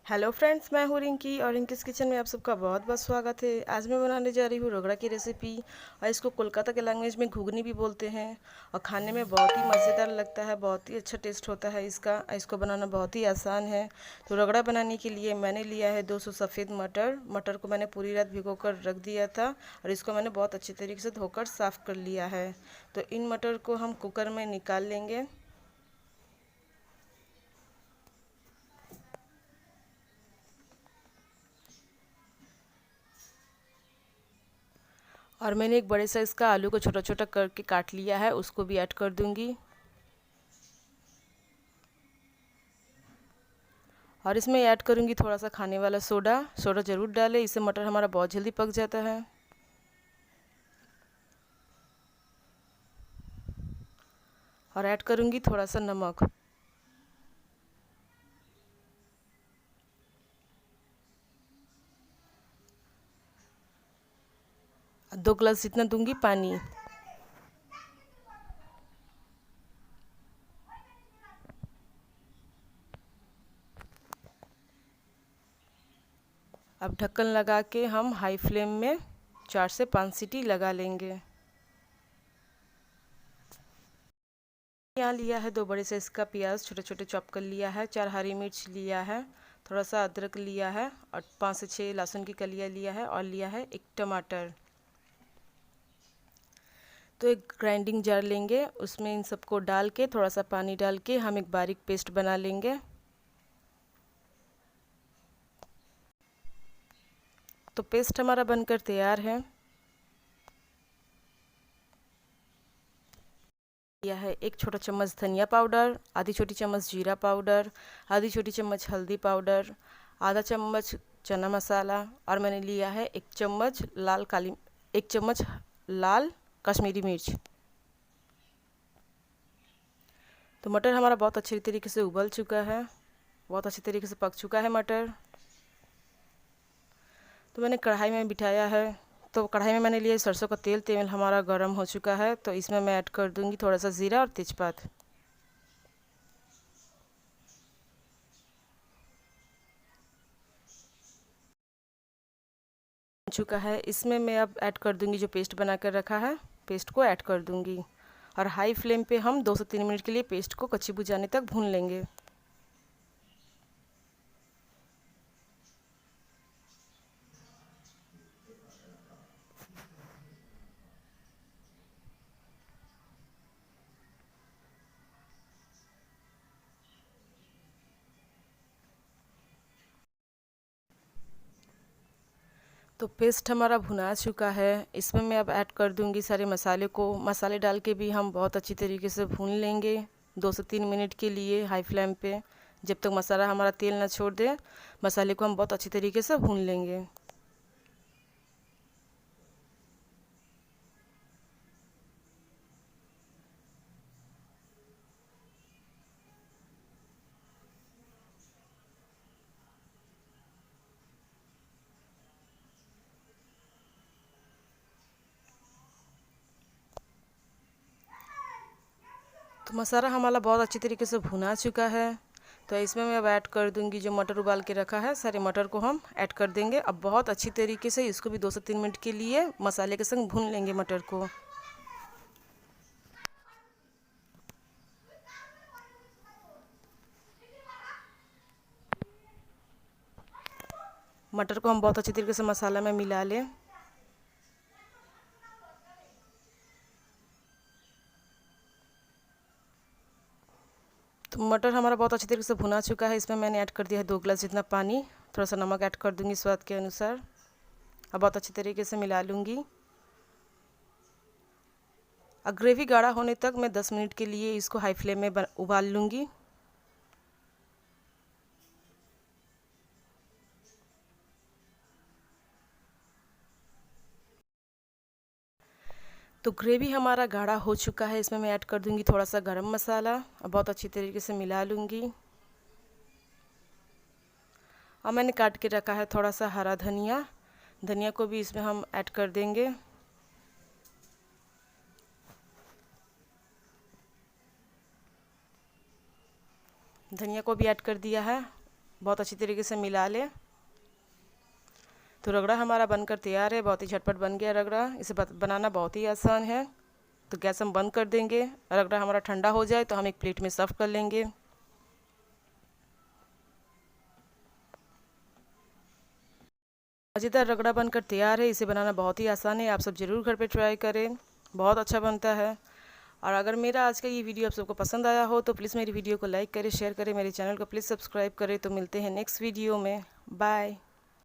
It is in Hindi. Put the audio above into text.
हेलो फ्रेंड्स, मैं हूँ रिंकी और रिंकीज़ किचन में आप सबका बहुत बहुत स्वागत है। आज मैं बनाने जा रही हूँ रगड़ा की रेसिपी। और इसको कोलकाता के लैंग्वेज में घुगनी भी बोलते हैं। और खाने में बहुत ही मज़ेदार लगता है, बहुत ही अच्छा टेस्ट होता है इसका। इसको बनाना बहुत ही आसान है। तो रगड़ा बनाने के लिए मैंने लिया है 200 सफ़ेद मटर। मटर को मैंने पूरी रात भिगो कर रख दिया था और इसको मैंने बहुत अच्छे तरीके से धोकर साफ़ कर लिया है। तो इन मटर को हम कुकर में निकाल लेंगे। और मैंने एक बड़े साइज़ का आलू को छोटा छोटा करके काट लिया है, उसको भी ऐड कर दूंगी। और इसमें ऐड करूंगी थोड़ा सा खाने वाला सोडा। सोडा ज़रूर डालें, इससे मटर हमारा बहुत जल्दी पक जाता है। और ऐड करूंगी थोड़ा सा नमक। दो गिलास जितना दूंगी पानी। अब ढक्कन लगा के हम हाई फ्लेम में 4 से 5 सीटी लगा लेंगे। यहाँ लिया है 2 बड़े साइज का प्याज, छोटे छोटे चॉप कर लिया है। 4 हरी मिर्च लिया है, थोड़ा सा अदरक लिया है और 5 से 6 लहसुन की कलियाँ लिया है और लिया है एक टमाटर। तो एक ग्राइंडिंग जार लेंगे, उसमें इन सबको डाल के थोड़ा सा पानी डाल के हम एक बारीक पेस्ट बना लेंगे। तो पेस्ट हमारा बनकर तैयार है। यह है 1 छोटा चम्मच धनिया पाउडर, आधी छोटी चम्मच जीरा पाउडर, आधी छोटी चम्मच हल्दी पाउडर, आधा चम्मच चना मसाला और मैंने लिया है 1 चम्मच लाल कश्मीरी मिर्च। तो मटर हमारा बहुत अच्छे तरीके से उबल चुका है, बहुत अच्छे तरीके से पक चुका है मटर। तो मैंने कढ़ाई में बिठाया है। तो कढ़ाई में मैंने लिया सरसों का तेल। तेल हमारा गर्म हो चुका है, तो इसमें मैं ऐड कर दूंगी थोड़ा सा ज़ीरा और तेजपात। चुका है, इसमें मैं अब ऐड कर दूंगी जो पेस्ट बना कर रखा है, पेस्ट को ऐड कर दूंगी। और हाई फ्लेम पे हम 2 से 3 मिनट के लिए पेस्ट को कच्ची बुझाने तक भून लेंगे। तो पेस्ट हमारा भुना चुका है, इसमें मैं अब ऐड कर दूंगी सारे मसाले को। मसाले डाल के भी हम बहुत अच्छी तरीके से भून लेंगे 2 से 3 मिनट के लिए हाई फ्लेम पे। जब तक मसाला हमारा तेल ना छोड़ दे, मसाले को हम बहुत अच्छी तरीके से भून लेंगे। तो मसाला हमारा बहुत अच्छी तरीके से भुना चुका है। तो इसमें मैं अब ऐड कर दूंगी जो मटर उबाल के रखा है, सारे मटर को हम ऐड कर देंगे। अब बहुत अच्छी तरीके से इसको भी 2 से 3 मिनट के लिए मसाले के संग भून लेंगे मटर को। मटर को हम बहुत अच्छी तरीके से मसाला में मिला लें। तो मटर हमारा बहुत अच्छी तरीके से भुना चुका है, इसमें मैंने ऐड कर दिया है 2 गिलास जितना पानी। थोड़ा सा नमक ऐड कर दूंगी स्वाद के अनुसार। अब बहुत अच्छी तरीके से मिला लूँगी। अब ग्रेवी गाढ़ा होने तक मैं 10 मिनट के लिए इसको हाई फ्लेम में उबाल लूँगी। तो ग्रेवी हमारा गाढ़ा हो चुका है, इसमें मैं ऐड कर दूंगी थोड़ा सा गरम मसाला और बहुत अच्छी तरीके से मिला लूँगी। और मैंने काट के रखा है थोड़ा सा हरा धनिया, धनिया को भी इसमें हम ऐड कर देंगे। धनिया को भी ऐड कर दिया है। बहुत अच्छी तरीके से मिला लें। तो रगड़ा हमारा बनकर तैयार है, बहुत ही झटपट बन गया रगड़ा। इसे बनाना बहुत ही आसान है। तो गैस हम बंद कर देंगे। रगड़ा हमारा ठंडा हो जाए तो हम एक प्लेट में सर्व कर लेंगे। मज़ेदार रगड़ा बनकर तैयार है। इसे बनाना बहुत ही आसान है, आप सब ज़रूर घर पे ट्राई करें, बहुत अच्छा बनता है। और अगर मेरा आज का ये वीडियो आप सबको पसंद आया हो तो प्लीज़ मेरी वीडियो को लाइक करें, शेयर करें, मेरे चैनल को प्लीज़ सब्सक्राइब करें। तो मिलते हैं नेक्स्ट वीडियो में। बाय।